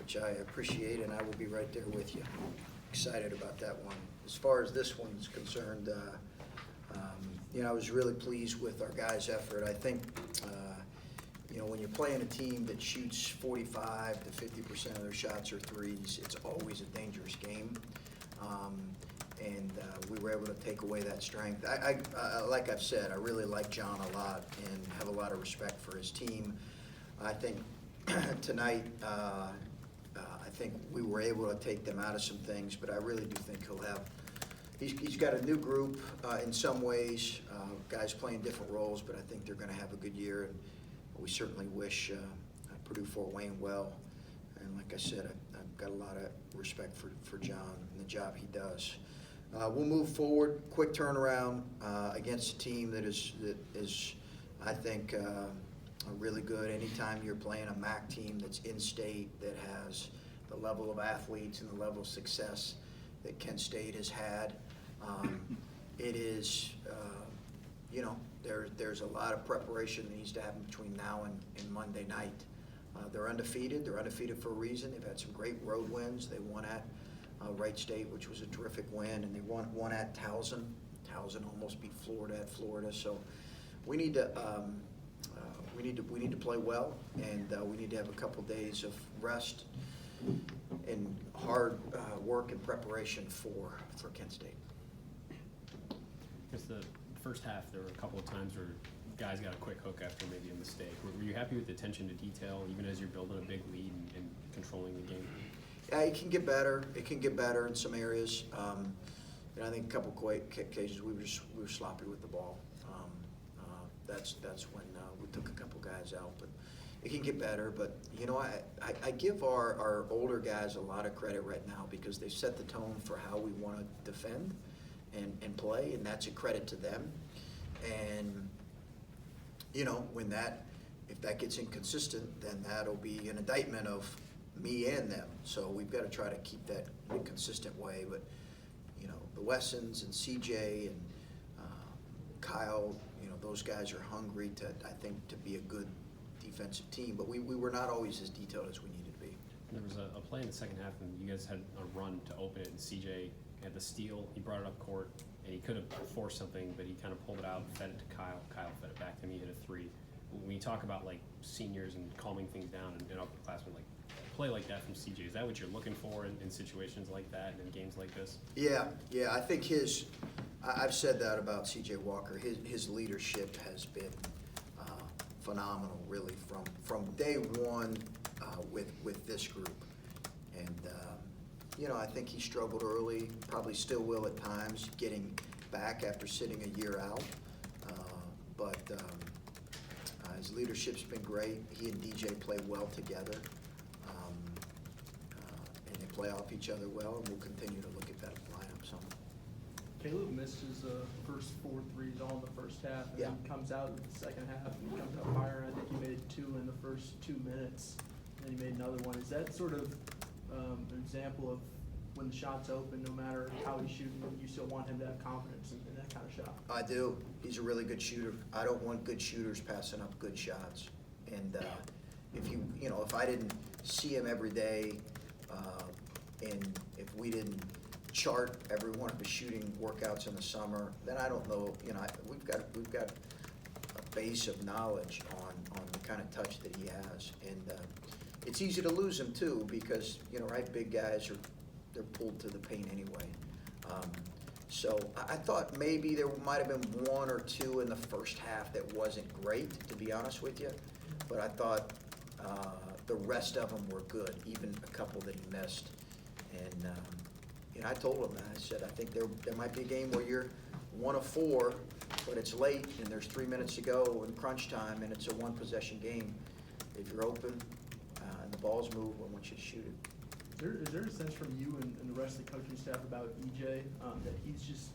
which I appreciate, and I will be right there with you. Excited about that one. As far as this one's concerned, I was really pleased with our guys' effort. I think, when you're playing a team that shoots 45 to 50% of their shots are threes, it's always a dangerous game. We were able to take away that strength. Like I've said, I really like John a lot and have a lot of respect for his team. I think tonight, I think we were able to take them out of some things, but I really do think he's got a new group in some ways, guys playing different roles, but I think they're going to have a good year, and we certainly wish Purdue Fort Wayne well. And like I said, I've got a lot of respect for John and the job he does. We'll move forward, quick turnaround against a team that is I think, really good. Anytime you're playing a MAC team that's in-state, that has the level of athletes and the level of success that Kent State has had, it is, there's a lot of preparation that needs to happen between now and Monday night. They're undefeated. They're undefeated for a reason. They've had some great road wins. They won at Wright State, which was a terrific win, and they won at Towson. Towson almost beat Florida at Florida. So we need to play well, and we need to have a couple days of rest and hard work and preparation for Kent State. Because the first half, there were a couple of times where guys got a quick hook after maybe a mistake. Were you happy with the attention to detail, even as you're building a big lead and controlling the game? Yeah, it can get better. It can get better in some areas. I think a couple occasions we were sloppy with the ball. That's when we took a couple guys out, but it can get better. But I give our older guys a lot of credit right now because they set the tone for how we want to defend and play, and that's a credit to them. And if that gets inconsistent, then that'll be an indictment of me and them. So we've got to try to keep that in a consistent way. But the Wessons and CJ and Kyle, those guys are hungry to be a good defensive team. But we were not always as detailed as we needed to be. There was a play in the second half, and you guys had a run to open it, and CJ had the steal. He brought it up court, and he could have forced something, but he kind of pulled it out, fed it to Kyle. Kyle fed it back to him. He hit a three. When you talk about like seniors and calming things down and upperclassmen, like play like that from CJ, is that what you're looking for in situations like that and in games like this? Yeah. I think I've said that about CJ Walker. His leadership has been phenomenal, really, from day one with this group. And I think he struggled early, probably still will at times, getting back after sitting a year out. But his leadership's been great. He and DJ play well together, and they play off each other well. And we'll continue to look at that lineup some. Caleb missed his first 4 threes all in the first half, and then comes out in the second half and comes out firing. I think he made 2 in the first 2 minutes, and then he made another one. Is that sort of an example of when the shot's open, no matter how he's shooting, you still want him to have confidence in that kind of shot? I do. He's a really good shooter. I don't want good shooters passing up good shots. And if I didn't see him every day, and if we didn't chart every one of his shooting workouts in the summer, then I don't know. We've got a base of knowledge on the kind of touch that he has, and it's easy to lose him too because big guys they're pulled to the paint anyway. So I thought maybe there might have been 1 or 2 in the first half that wasn't great, to be honest with you, but I thought the rest of them were good, even a couple that he missed. And I told him that. I said, I think there might be a game where you're 1 of 4, but it's late and there's 3 minutes to go in crunch time, and it's a 1-possession game. If you're open and the ball's moved, I want you to shoot it. Is there a sense from you and the rest of the coaching staff about EJ that he's just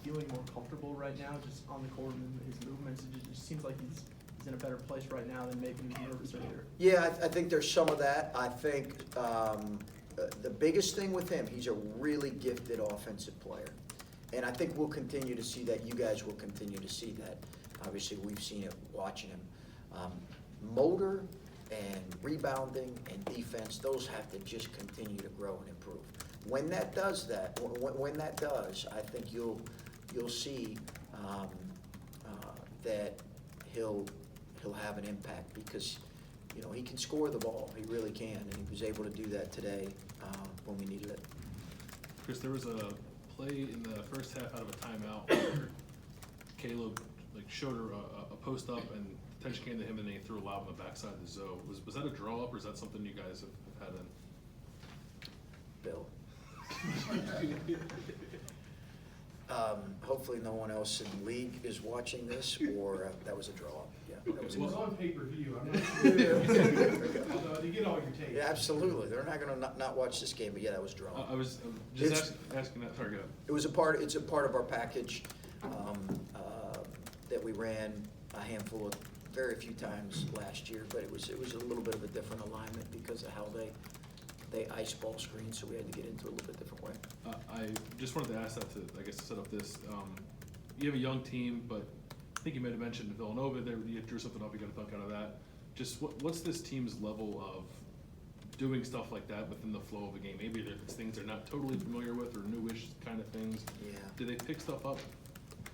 feeling more comfortable right now, just on the court and his movements? It just seems like he's in a better place right now than maybe he was nervous earlier. Yeah, I think there's some of that. I think the biggest thing with him, he's a really gifted offensive player. And I think we'll continue to see that. You guys will continue to see that. Obviously, we've seen it watching him. Motor, and rebounding and defense, those have to just continue to grow and improve. When that does that, when that does, I think you'll see that he'll have an impact, because he can score the ball, he really can, and he was able to do that today when we needed it. Chris, there was a play in the first half out of a timeout where Caleb showed her a post up, and attention came to him, and then he threw a lob on the backside of the zone. Was that a draw up, or is that something you guys have had in? Bill. Hopefully no one else in the league is watching this, or that was a draw. Yeah, that was It was on pay-per-view, I'm not There sure. we go. Although, you get all your tapes. Yeah, absolutely. They're not going to not watch this game, but yeah, that was a draw. I was just asking that. Sorry, go ahead. It's a part of our package that we ran a handful of very few times last year, but it was a little bit of a different alignment because of how they ice ball screen, so we had to get into it a little bit different way. I just wanted to ask that to, I guess, to set up this. You have a young team, but I think you might have mentioned Villanova there. You drew something up, you got a dunk out of that. Just what's this team's level of doing stuff like that within the flow of a game? Maybe it's things they're not totally familiar with, or newish kind of things. Yeah. Do they pick stuff up,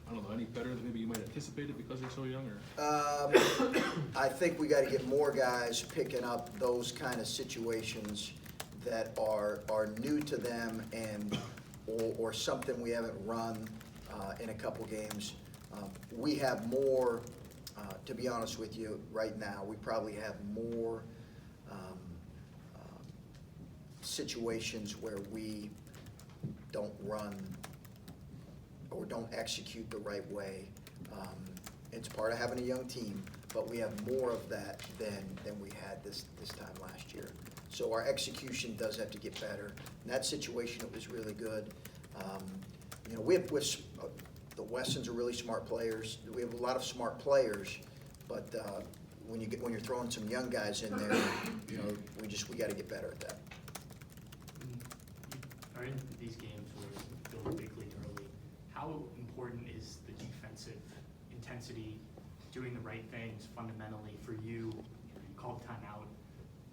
I don't know, any better than maybe you might anticipate it because they're so young? I think we got to get more guys picking up those kind of situations that are new to them, and or something we haven't run in a couple games. We have more, to be honest with you, right now, we probably have more situations where we don't run or don't execute the right way. It's part of having a young team, but we have more of that than we had this time last year. So our execution does have to get better. In that situation, it was really good. The Westons are really smart players. We have a lot of smart players, but when you're throwing some young guys in there, we got to get better at that. Are in these games where you go big lead early, how important is the defensive intensity, doing the right things fundamentally for you? You called timeout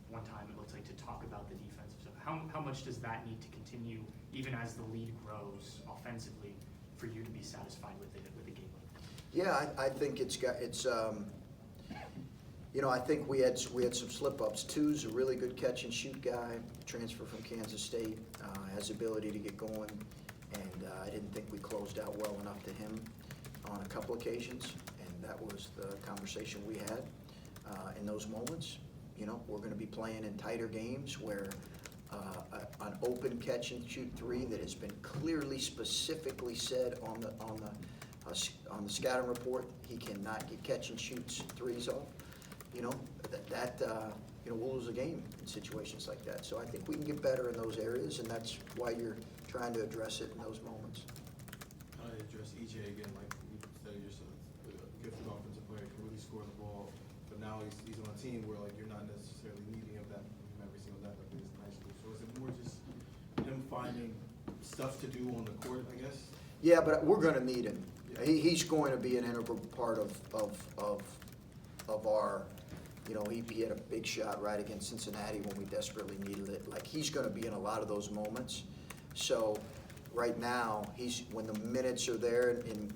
one time, it looks like, to talk about the defensive stuff. How much does that need to continue, even as the lead grows offensively, for you to be satisfied with a game like that? Yeah, I think I think we had some slip-ups. Two's a really good catch and shoot guy, transfer from Kansas State, has the ability to get going, and I didn't think we closed out well enough to him on a couple occasions, and that was the conversation we had in those moments. We're going to be playing in tighter games where an open catch and shoot three that has been clearly, specifically said on the scouting report, he cannot get catch and shoots threes off. We'll lose a game in situations like that. So I think we can get better in those areas, and that's why you're trying to address it in those moments. How do you address EJ again? Like you said, you're a gifted offensive player, can really score the ball, but now he's on a team where you're not necessarily needing of that from every single night like he is in high school. So is it more just him finding stuff to do on the court, I guess? Yeah, but we're going to need him. Yeah. He's going to be an integral part of our. He had a big shot right against Cincinnati when we desperately needed it. He's going to be in a lot of those moments. So right now, when the minutes are there, and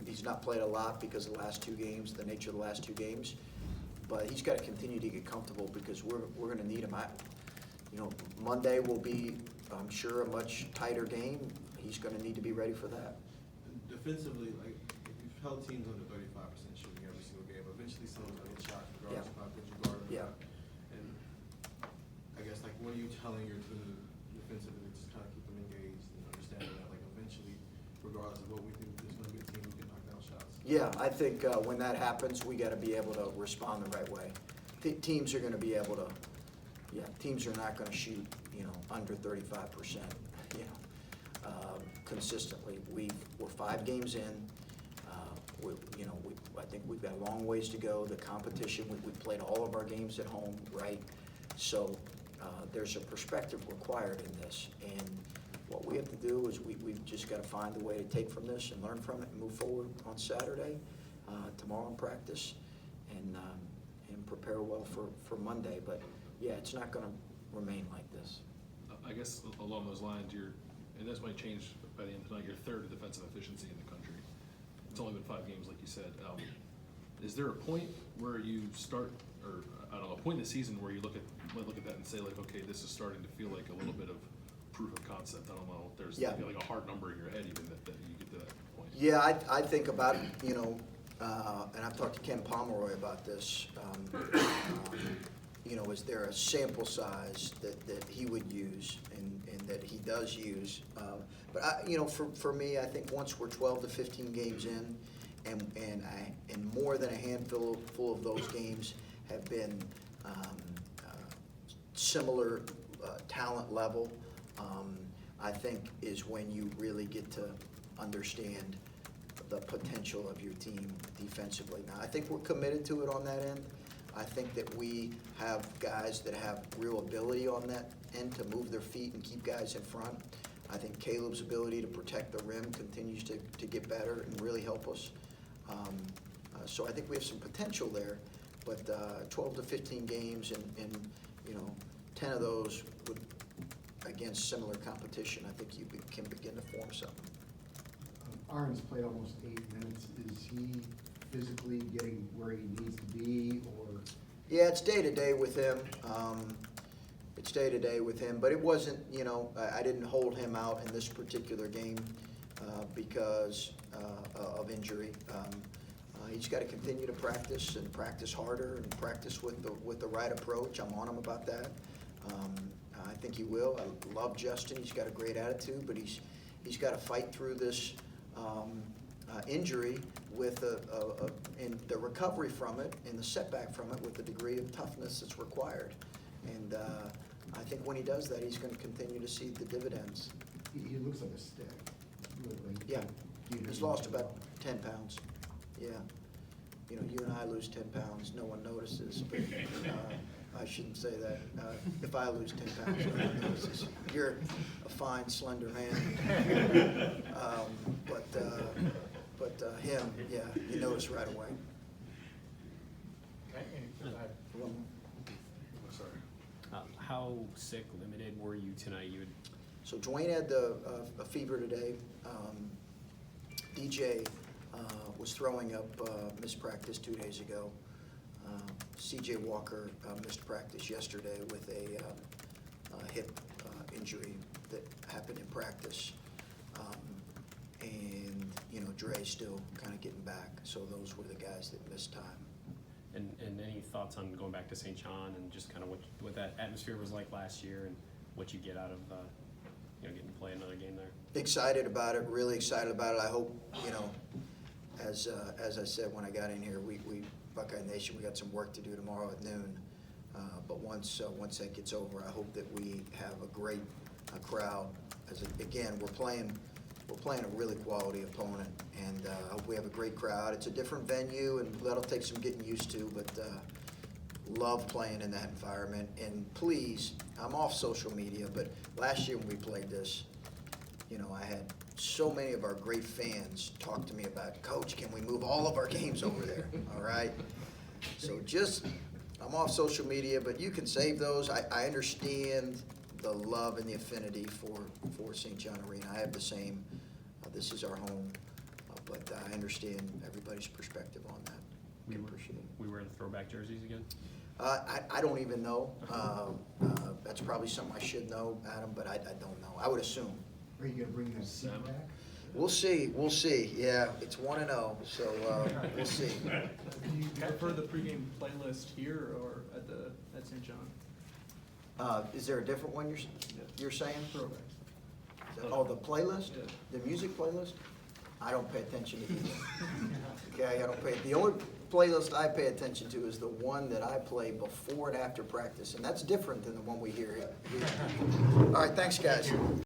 he's not played a lot because of the last two games, the nature of the last two games. But he's got to continue to get comfortable because we're going to need him. Monday will be, I'm sure, a much tighter game. He's going to need to be ready for that. And defensively, if you've held teams under 35% shooting every single game, eventually someone's going to get shot regardless of how good you guard them. Yeah. And I guess what are you telling your team defensively to just kind of keep them engaged and understanding that eventually, regardless of what we do, there's going to be a team who can knock down shots? Yeah, I think when that happens, we got to be able to respond the right way. Teams are going to be able to. Yeah, teams are not going to shoot under 35%. Consistently. We're 5 games in. I think we've got a long ways to go. The competition, we played all of our games at home, right? So there's a perspective required in this, and what we have to do is we've just got to find a way to take from this and learn from it and move forward on Saturday, tomorrow in practice, and and prepare well for Monday. But yeah, it's not gonna remain like this. I guess along those lines, and this might change by the end of tonight, your third in defensive efficiency in the country. It's only been 5 games, like you said. Is there a point where you start, or I don't know, a point in the season where you might look at that and say like, okay, this is starting to feel like a little bit of proof of concept? I don't know if there's Yeah. like a hard number in your head even that you get to that point. Yeah, I think about it, you know, and I've talked to Ken Pomeroy about this. You know, is there a sample size that he would use and that he does use? But you know, for me, I think once we're 12 to 15 games in, and more than a handful of those games have been similar talent level, I think is when you really get to understand the potential of your team defensively. Now, I think we're committed to it on that end. I think that we have guys that have real ability on that end to move their feet and keep guys in front. I think Caleb's ability to protect the rim continues to get better and really help us. So I think we have some potential there, but 12 to 15 games and you know, 10 of those would, against similar competition, I think you can begin to form something. Aaron's played almost 8 minutes. Is he physically getting where he needs to be, or? Yeah, it's day-to-day with him. It's day-to-day with him, but it wasn't, you know, I didn't hold him out in this particular game because of injury. He's got to continue to practice and practice harder and practice with the right approach. I'm on him about that. I think he will. I love Justin. He's got a great attitude, but he's got to fight through this injury with and the recovery from it and the setback from it with the degree of toughness that's required. And I think when he does that, he's going to continue to see the dividends. He looks like a stick. Literally. Yeah, he's lost about 10 pounds. Yeah. You know, you and I lose 10 pounds, no one notices, but I shouldn't say that. If I lose 10 pounds, no one notices. You're a fine, slender man. But him, yeah, you notice right away. Sorry. How sick, limited were you tonight? So Dwayne had a fever today. DJ was throwing up, missed practice 2 days ago. CJ Walker missed practice yesterday with a hip injury that happened in practice. And, you know, Dre's still kind of getting back. So those were the guys that missed time. And any thoughts on going back to St. John and just kind of what that atmosphere was like last year and what you get out of you know, getting to play another game there? Excited about it, really excited about it. I hope, you know, as I said when I got in here, we Buckeye Nation, we got some work to do tomorrow at noon. But once that gets over, I hope that we have a great crowd. Again, we're playing a really quality opponent, and I hope we have a great crowd. It's a different venue, and that'll take some getting used to, but love playing in that environment. And please, I'm off social media, but last year when we played this, you know, I had so many of our great fans talk to me about, Coach, can we move all of our games over there? All right? So I'm off social media, but you can save those. I understand the love and the affinity for St. John Arena. I have the same. This is our home, but I understand everybody's perspective on that. We appreciate it. We wear the throwback jerseys again? I don't even know. That's probably something I should know, Adam, but I don't know. I would assume. Are you gonna bring that seat back? We'll see. Yeah, it's 1-0, so we'll see. Do you prefer the pregame playlist here or at St. John? Is there a different one you're saying? Throwback. Oh, the playlist? Yeah. The music playlist? I don't pay attention to either. Okay, I don't pay. The only playlist I pay attention to is the one that I play before and after practice, and that's different than the one we hear here. All right, thanks, guys.